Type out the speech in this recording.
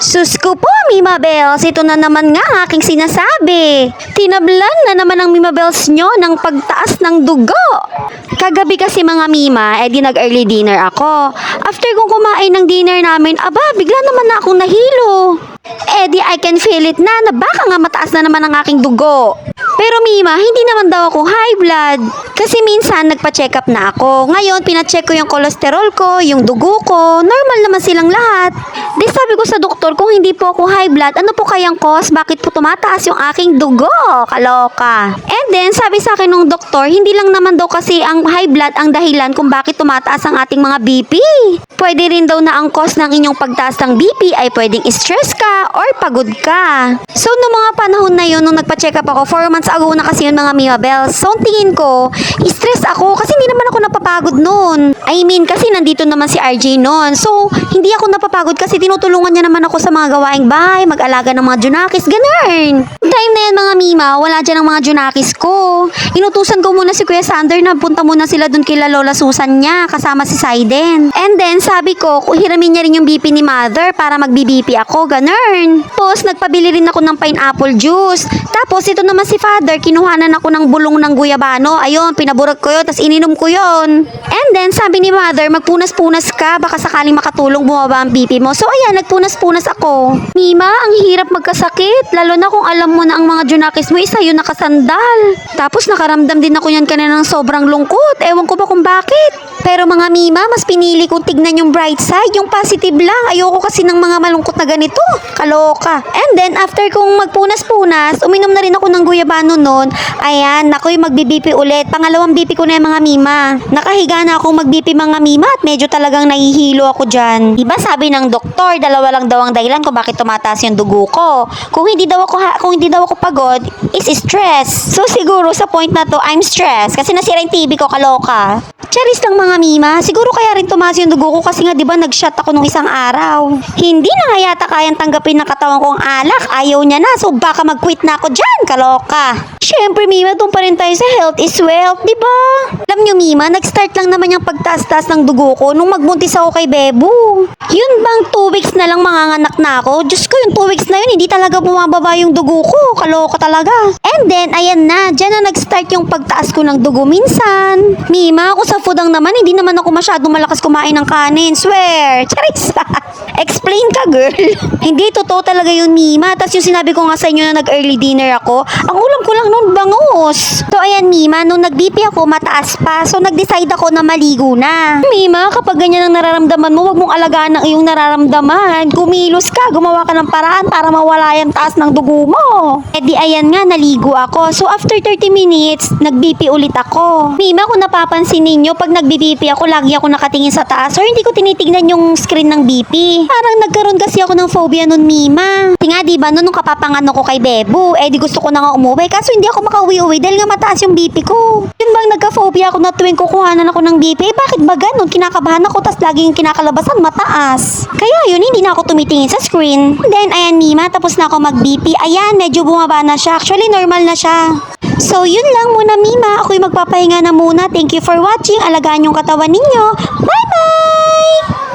Sus ko po, Mima Bells, ito na naman nga ang aking sinasabi. Tinablan na naman ang Mima Bells nyo ng pagtaas ng dugo. Kagabi kasi mga Mima, di nag-early dinner ako. After kong kumain ng dinner namin, aba, bigla naman na akong nahilo. Di I can feel it na baka nga mataas na naman ang aking dugo. Pero Mima, hindi naman daw ako high blood. Kasi minsan nagpa-check up na ako. Ngayon, pina-check ko yung cholesterol ko, yung dugo ko. Normal naman silang lahat. Di sabi ko sa doktor, kung hindi po ako high blood, ano po kayang cause? Bakit po tumataas yung aking dugo? Kaloka. And then, sabi sa akin ng doktor, hindi lang naman daw kasi ang high blood ang dahilan kung bakit tumataas ang ating mga BP. Pwede rin daw na ang cause ng inyong pagtaas ng BP ay pwedeng stress ka or pagod ka. So, noong mga panahon na yun, nung nagpa-check up ako, 4 months ago na kasi yun mga Mima Bells. So, ang tingin ko, stress ako kasi hindi naman ako napapagod noon. I mean, kasi nandito naman si RJ noon. So, hindi ako napapagod kasi tinutulungan niya naman ako sa mga gawaing bahay, mag-alaga ng mga junakis, ganun. Time na yan mga Mima, wala dyan ang mga junakis ko. Inutusan ko muna si Kuya Sander na punta muna sila dun kila Lola Susan niya, kasama si Saiden. And then, sabi ko, hiramin niya rin yung BP ni Mother para mag-BP ako, ganun. Tapos, nagpabili rin ako ng pineapple juice. Tapos, ito naman si Father, kinuhanan ako ng bulong ng guyabano. Ayun, pinaburot ko yun, tapos ininom ko yun. And then, sabi ni Mother, magpunas-punas ka, baka sakaling makatulong bumaba ang BP mo. So, ayan, nagpunas-punas ako. Mima, ang hirap magkasakit, lalo na kung alam mo na ang mga junakis mo, isa yun nakasandal. Tapos, nakaramdam din ako yan kanina ng sobrang lungkot. Ewan ko ba kung bakit. Pero mga Mima, mas pinili kong tignan yung bright side, yung positive lang. Ayoko kasi ng mga malungkot na ganito. Kaloka. And then, after kong magpunas-punas, uminom na rin ako ng guyabano noon. Ayan, ako'y magbi-BP ulit. Pangalawang BP ko na yung mga Mima. Nakahiga na akong mag-BP mga Mima at medyo talagang nahihilo ako dyan. Diba sabi ng doktor, dalawa lang daw ang dahilan kung bakit tumataas yung dugo ko. Kung hindi daw ako pagod, is stress. So siguro sa point na to, I'm stressed kasi nasira yung TV ko, kaloka. Charis lang mga Mima, siguro kaya rin tumaas yung dugo ko kasi nga diba nag-shot ako nung isang araw. Hindi na nga yata kayang tanggapin ng katawan kong alak, ayaw niya na, so baka mag-quit na ako dyan, kaloka. Syempre Mima, doon pa rin tayo sa health is wealth, diba? Alam nyo Mima, nag-start lang naman yung pagtaas-taas ng dugo ko nung magbuntis ako kay Bebo. Yun bang 2 weeks na lang manganganak na ako? Diyos ko, yung 2 weeks na yun, hindi talaga bumababa yung dugo ko, kaloka talaga. And then, ayan na, dyan na nag-start yung pagtaas ko ng dugo minsan. Mima, ako sa food ang naman, hindi naman ako masyadong malakas kumain ng kanin, swear. Charis. Explain ka, girl. Hindi, totoo talaga yun, Mima. Tapos yung sinabi ko nga sa inyo na nag-early dinner ako, ang ulam ko lang noon, bangus. So, ayan, Mima, nung nag-BP ako, mataas pa. So, nag-decide ako na maligo na. Mima, kapag ganyan ang nararamdaman mo, wag mong alagaan ang iyong nararamdaman. Kumilos ka, gumawa ka ng paraan para mawala yung taas ng dugo mo. Di ayan nga, naligo ako. So, after 30 minutes, nag-BP ulit ako. Mima, kung napapansin ninyo, pag nag-BP ako, lagi ako nakatingin sa taas or hindi ko tinitignan yung screen ng BP. Parang nagkaroon kasi ako ng phobia nun, Mima. Kasi nga, diba, nung kapapangano ko kay Bebo, di gusto ko na nga umuwi. Kaso hindi ako makauwi-uwi dahil nga mataas yung BP ko. Yun bang nagka-phobia ako na tuwing kukuhanan ako ng BP? Bakit ba ganun? Kinakabahan ako, tas laging kinakalabasan mataas. Kaya yun, hindi na ako tumitingin sa screen. Then, ayan, Mima, tapos na ako mag-BP. Ayan, medyo bumaba na siya. Actually, normal na siya. So, yun lang muna, Mima. Ako'y magpapahinga na muna. Thank you for watching. Alagaan yung katawan ninyo. Bye-bye!